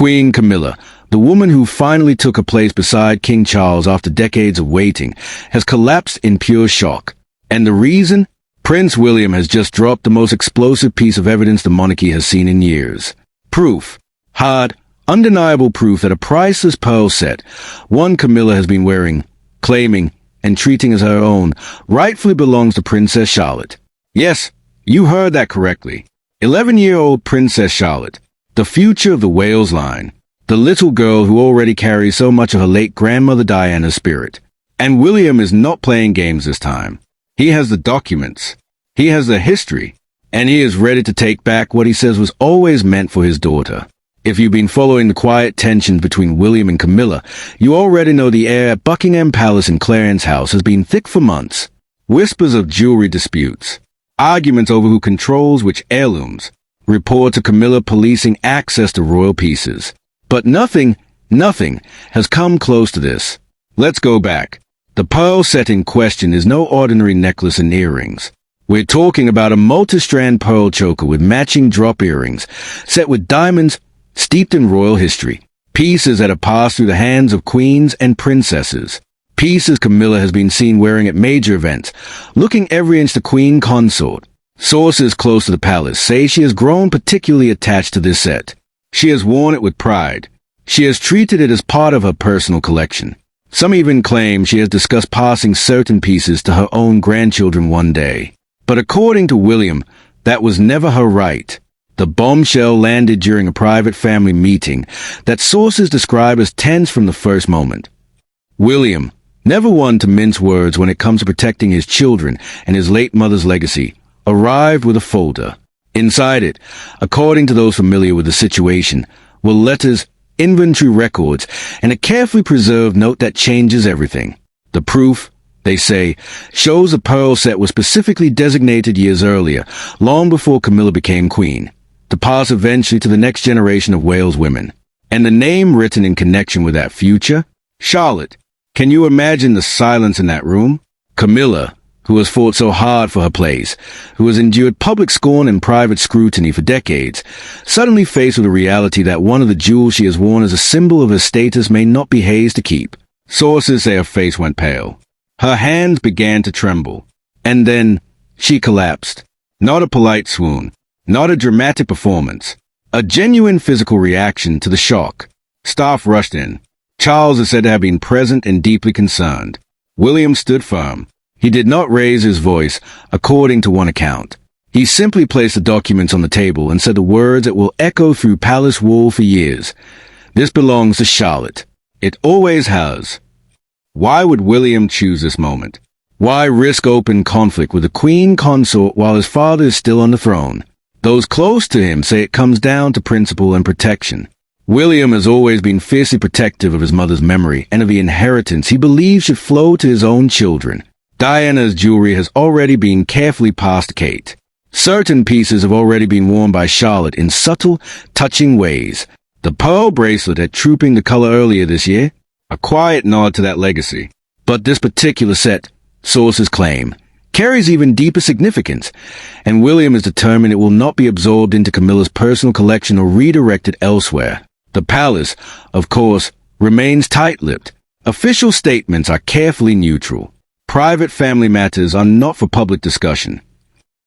Queen Camilla, the woman who finally took a place beside King Charles after decades of waiting, has collapsed in pure shock. And the reason? Prince William has just dropped the most explosive piece of evidence the monarchy has seen in years. Proof. Hard, undeniable proof that a priceless pearl set, one Camilla has been wearing, claiming, and treating as her own, rightfully belongs to Princess Charlotte. Yes, you heard that correctly. 11-year-old Princess Charlotte, the future of the Wales line, the little girl who already carries so much of her late grandmother Diana's spirit. And William is not playing games this time. He has the documents, he has the history, and he is ready to take back what he says was always meant for his daughter. If you've been following the quiet tensions between William and Camilla, you already know the air at Buckingham Palace and Clarence House has been thick for months. Whispers of jewelry disputes, arguments over who controls which heirlooms, reports of Camilla policing access to royal pieces. But nothing has come close to this. Let's go back. The pearl set in question is no ordinary necklace and earrings. We're talking about a multi-strand pearl choker with matching drop earrings, set with diamonds steeped in royal history. Pieces that have passed through the hands of queens and princesses. Pieces Camilla has been seen wearing at major events, looking every inch the Queen Consort. Sources close to the palace say she has grown particularly attached to this set. She has worn it with pride. She has treated it as part of her personal collection. Some even claim she has discussed passing certain pieces to her own grandchildren one day. But according to William, that was never her right. The bombshell landed during a private family meeting that sources describe as tense from the first moment. William, never one to mince words when it comes to protecting his children and his late mother's legacy, arrived with a folder. Inside it, according to those familiar with the situation, were letters, inventory records, and a carefully preserved note that changes everything. The proof, they say, shows the pearl set was specifically designated years earlier, long before Camilla became queen, to pass eventually to the next generation of Wales women. And the name written in connection with that future? Charlotte. Can you imagine the silence in that room? Camilla, who has fought so hard for her place, who has endured public scorn and private scrutiny for decades, suddenly faced with the reality that one of the jewels she has worn as a symbol of her status may not be hers to keep. Sources say her face went pale. Her hands began to tremble. And then, she collapsed. Not a polite swoon. Not a dramatic performance. A genuine physical reaction to the shock. Staff rushed in. Charles is said to have been present and deeply concerned. William stood firm. He did not raise his voice, according to one account. He simply placed the documents on the table and said the words that will echo through palace wall for years. This belongs to Charlotte. It always has. Why would William choose this moment? Why risk open conflict with the Queen Consort while his father is still on the throne? Those close to him say it comes down to principle and protection. William has always been fiercely protective of his mother's memory and of the inheritance he believes should flow to his own children. Diana's jewelry has already been carefully passed to Kate. Certain pieces have already been worn by Charlotte in subtle, touching ways. The pearl bracelet at Trooping the Color earlier this year, a quiet nod to that legacy. But this particular set, sources claim, carries even deeper significance, and William is determined it will not be absorbed into Camilla's personal collection or redirected elsewhere. The palace, of course, remains tight-lipped. Official statements are carefully neutral. Private family matters are not for public discussion.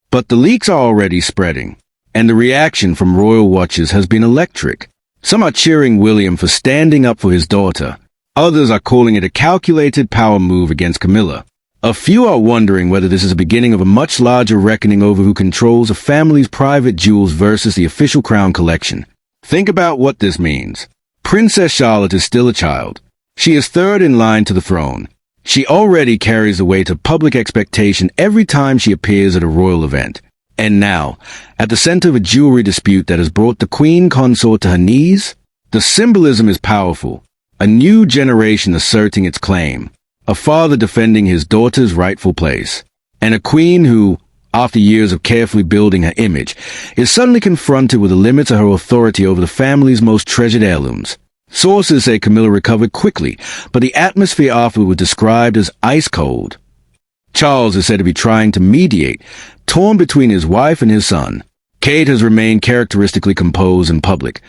But the leaks are already spreading, and the reaction from royal watchers has been electric. Some are cheering William for standing up for his daughter. Others are calling it a calculated power move against Camilla. A few are wondering whether this is the beginning of a much larger reckoning over who controls a family's private jewels versus the official crown collection. Think about what this means. Princess Charlotte is still a child. She is third in line to the throne. She already carries the weight of public expectation every time she appears at a royal event. And now, at the center of a jewelry dispute that has brought the Queen Consort to her knees, the symbolism is powerful. A new generation asserting its claim. A father defending his daughter's rightful place. And a queen who, after years of carefully building her image, is suddenly confronted with the limits of her authority over the family's most treasured heirlooms. Sources say Camilla recovered quickly, but the atmosphere afterward was described as ice cold. Charles is said to be trying to mediate, torn between his wife and his son. Kate has remained characteristically composed in public,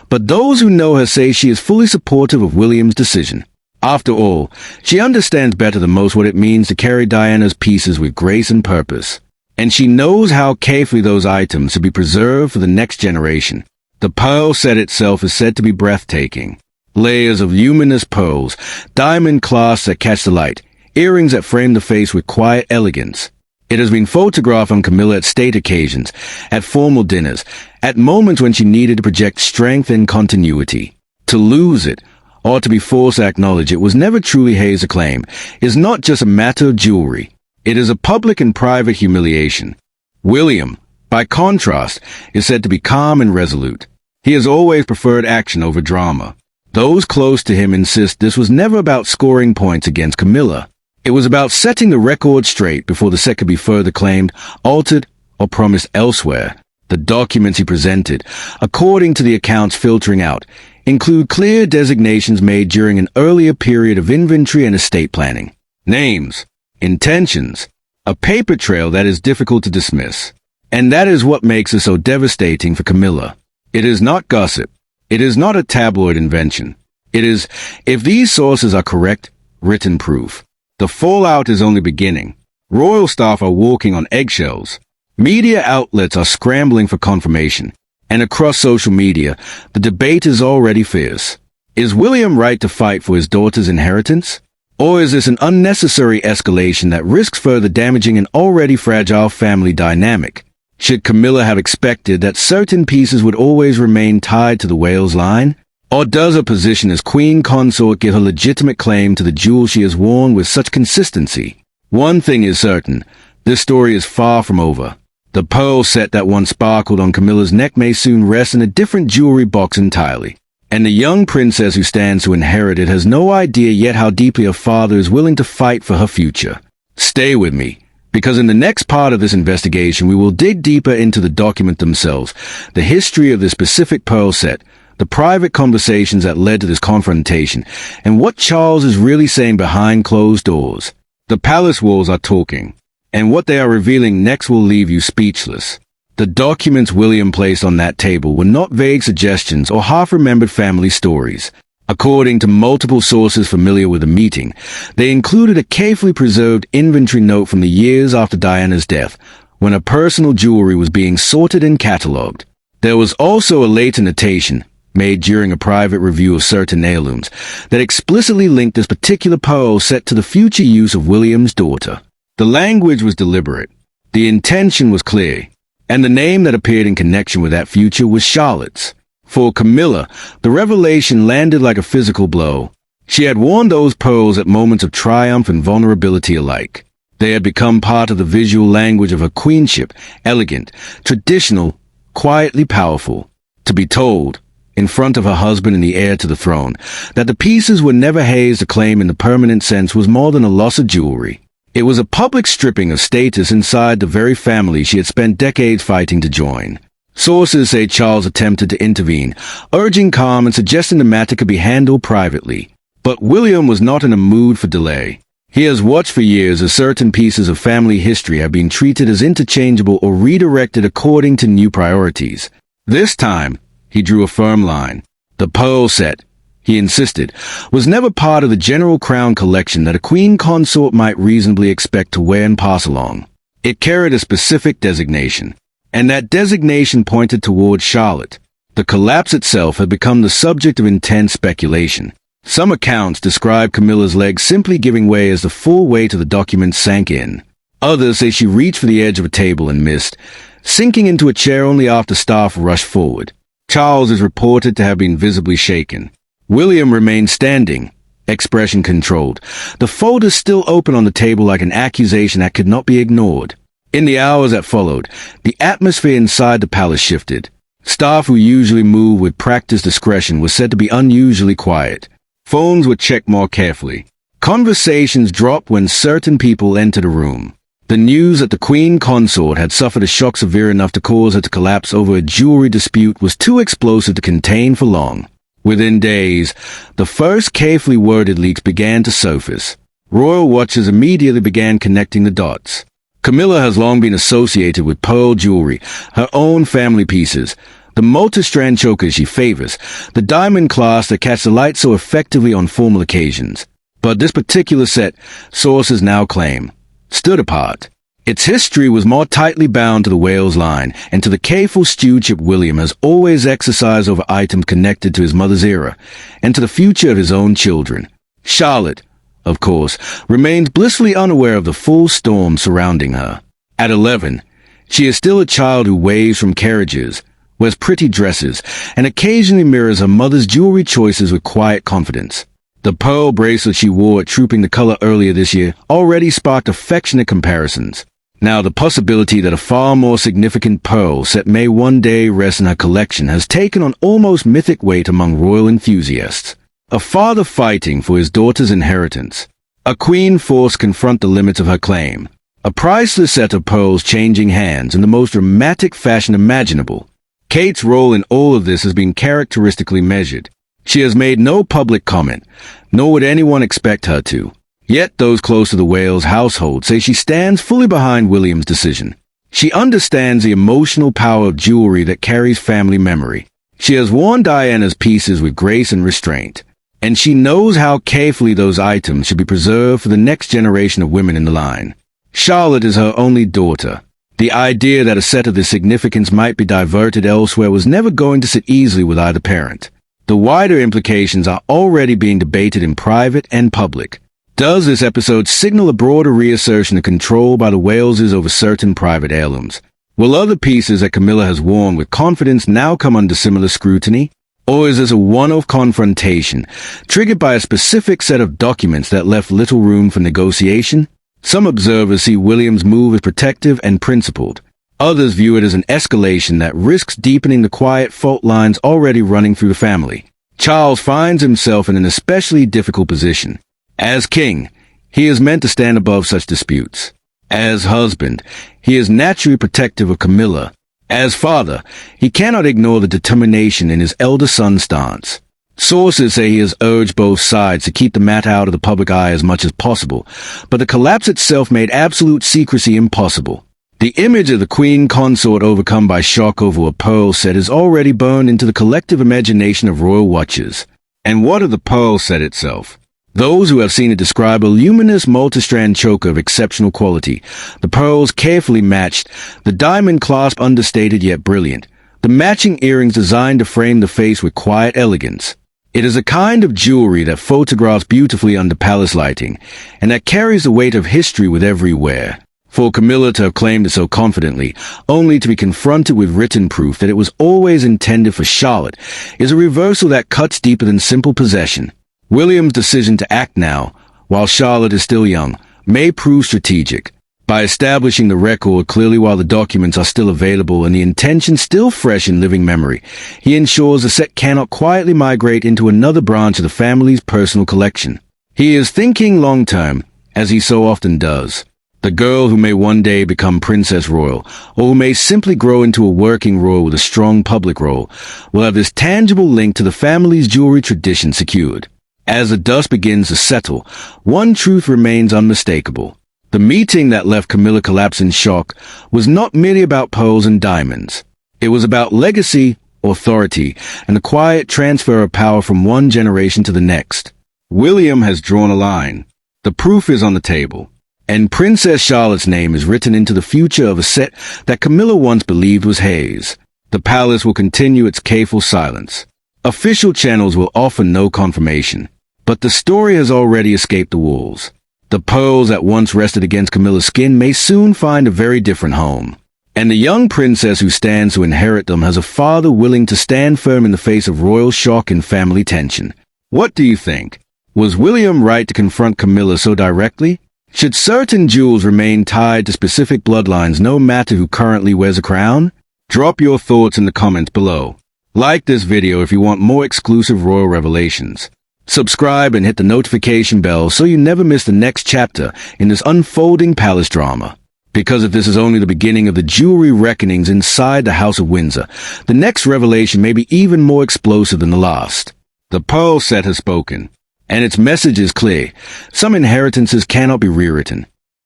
but those who know her say she is fully supportive of William's decision. After all, she understands better than most what it means to carry Diana's pieces with grace and purpose, and she knows how carefully those items should be preserved for the next generation. The pearl set itself is said to be breathtaking. Layers of luminous pearls, diamond clasps that catch the light, earrings that frame the face with quiet elegance. It has been photographed on Camilla at state occasions, at formal dinners, at moments when she needed to project strength and continuity. To lose it, or to be forced to acknowledge it was never truly Hayes' acclaim, is not just a matter of jewelry. It is a public and private humiliation. William, by contrast, is said to be calm and resolute. He has always preferred action over drama. Those close to him insist this was never about scoring points against Camilla. It was about setting the record straight before the set could be further claimed, altered, or promised elsewhere. The documents he presented, according to the accounts filtering out, include clear designations made during an earlier period of inventory and estate planning. Names, intentions, a paper trail that is difficult to dismiss. And that is what makes it so devastating for Camilla. It is not gossip. It is not a tabloid invention. It is, if these sources are correct, written proof. The fallout is only beginning. Royal staff are walking on eggshells. Media outlets are scrambling for confirmation. And across social media, the debate is already fierce. Is William right to fight for his daughter's inheritance? Or is this an unnecessary escalation that risks further damaging an already fragile family dynamic? Should Camilla have expected that certain pieces would always remain tied to the Wales line? Or does her position as Queen Consort give her legitimate claim to the jewels she has worn with such consistency? One thing is certain, this story is far from over. The pearl set that once sparkled on Camilla's neck may soon rest in a different jewelry box entirely. And the young princess who stands to inherit it has no idea yet how deeply her father is willing to fight for her future. Stay with me, because in the next part of this investigation we will dig deeper into the document themselves, the history of this specific pearl set, the private conversations that led to this confrontation, and what Charles is really saying behind closed doors. The palace walls are talking, and what they are revealing next will leave you speechless. The documents William placed on that table were not vague suggestions or half-remembered family stories. According to multiple sources familiar with the meeting, they included a carefully preserved inventory note from the years after Diana's death, when her personal jewelry was being sorted and catalogued. There was also a later notation, made during a private review of certain heirlooms, that explicitly linked this particular pearl set to the future use of William's daughter. The language was deliberate, the intention was clear, and the name that appeared in connection with that future was Charlotte's. For Camilla, the revelation landed like a physical blow. She had worn those pearls at moments of triumph and vulnerability alike. They had become part of the visual language of her queenship, elegant, traditional, quietly powerful. To be told, in front of her husband and the heir to the throne, that the pieces were never Hayes to claim in the permanent sense was more than a loss of jewelry. It was a public stripping of status inside the very family she had spent decades fighting to join. Sources say Charles attempted to intervene, urging calm and suggesting the matter could be handled privately. But William was not in a mood for delay. He has watched for years as certain pieces of family history have been treated as interchangeable or redirected according to new priorities. This time, he drew a firm line. The pearl set, he insisted, was never part of the general crown collection that a queen consort might reasonably expect to wear and pass along. It carried a specific designation, and that designation pointed toward Charlotte. The collapse itself had become the subject of intense speculation. Some accounts describe Camilla's legs simply giving way as the full weight of the document sank in. Others say she reached for the edge of a table and missed, sinking into a chair only after staff rushed forward. Charles is reported to have been visibly shaken. William remained standing, expression controlled, the folders still open on the table like an accusation that could not be ignored. In the hours that followed, the atmosphere inside the palace shifted. Staff who usually move with practiced discretion were said to be unusually quiet. Phones were checked more carefully. Conversations dropped when certain people entered a room. The news that the Queen Consort had suffered a shock severe enough to cause her to collapse over a jewelry dispute was too explosive to contain for long. Within days, the first carefully worded leaks began to surface. Royal watchers immediately began connecting the dots. Camilla has long been associated with pearl jewelry, her own family pieces, the multi-strand chokers she favors, the diamond clasp that catch the light so effectively on formal occasions. But this particular set, sources now claim, stood apart. Its history was more tightly bound to the Wales line and to the careful stewardship William has always exercised over items connected to his mother's era and to the future of his own children. Charlotte, of course, remains blissfully unaware of the full storm surrounding her. At 11, she is still a child who waves from carriages, wears pretty dresses, and occasionally mirrors her mother's jewelry choices with quiet confidence. The pearl bracelet she wore at Trooping the Color earlier this year already sparked affectionate comparisons. Now the possibility that a far more significant pearl set may one day rest in her collection has taken on almost mythic weight among royal enthusiasts. A father fighting for his daughter's inheritance. A queen forced to confront the limits of her claim. A priceless set of pearls changing hands in the most dramatic fashion imaginable. Kate's role in all of this has been characteristically measured. She has made no public comment, nor would anyone expect her to. Yet those close to the Wales household say she stands fully behind William's decision. She understands the emotional power of jewelry that carries family memory. She has worn Diana's pieces with grace and restraint, and she knows how carefully those items should be preserved for the next generation of women in the line. Charlotte is her only daughter. The idea that a set of this significance might be diverted elsewhere was never going to sit easily with either parent. The wider implications are already being debated in private and public. Does this episode signal a broader reassertion of control by the Waleses over certain private heirlooms? Will other pieces that Camilla has worn with confidence now come under similar scrutiny? Or is this a one-off confrontation, triggered by a specific set of documents that left little room for negotiation? Some observers see William's move as protective and principled. Others view it as an escalation that risks deepening the quiet fault lines already running through the family. Charles finds himself in an especially difficult position. As king, he is meant to stand above such disputes. As husband, he is naturally protective of Camilla. As father, he cannot ignore the determination in his elder son's stance. Sources say he has urged both sides to keep the matter out of the public eye as much as possible, but the collapse itself made absolute secrecy impossible. The image of the Queen Consort overcome by shock over a pearl set is already burned into the collective imagination of royal watchers. And what of the pearl set itself? Those who have seen it describe a luminous multi-strand choker of exceptional quality, the pearls carefully matched, the diamond clasp understated yet brilliant, the matching earrings designed to frame the face with quiet elegance. It is a kind of jewelry that photographs beautifully under palace lighting, and that carries the weight of history with every wear. For Camilla to have claimed it so confidently, only to be confronted with written proof that it was always intended for Charlotte, is a reversal that cuts deeper than simple possession. William's decision to act now, while Charlotte is still young, may prove strategic. By establishing the record clearly while the documents are still available and the intention still fresh in living memory, he ensures the set cannot quietly migrate into another branch of the family's personal collection. He is thinking long-term, as he so often does. The girl who may one day become Princess Royal, or who may simply grow into a working royal with a strong public role, will have this tangible link to the family's jewelry tradition secured. As the dust begins to settle, one truth remains unmistakable. The meeting that left Camilla COLLAPSES in shock was not merely about pearls and diamonds. It was about legacy, authority, and the quiet transfer of power from one generation to the next. William has drawn a line. The proof is on the table. And Princess Charlotte's name is written into the future of a set that Camilla once believed was hers. The palace will continue its careful silence. Official channels will offer no confirmation. But the story has already escaped the walls. The pearls that once rested against Camilla's skin may soon find a very different home. And the young princess who stands to inherit them has a father willing to stand firm in the face of royal shock and family tension. What do you think? Was William right to confront Camilla so directly? Should certain jewels remain tied to specific bloodlines no matter who currently wears a crown? Drop your thoughts in the comments below. Like this video if you want more exclusive royal revelations. Subscribe and hit the notification bell so you never miss the next chapter in this unfolding palace drama. Because if this is only the beginning of the jewelry reckonings inside the House of Windsor, the next revelation may be even more explosive than the last. The pearl set has spoken, and its message is clear. Some inheritances cannot be rewritten.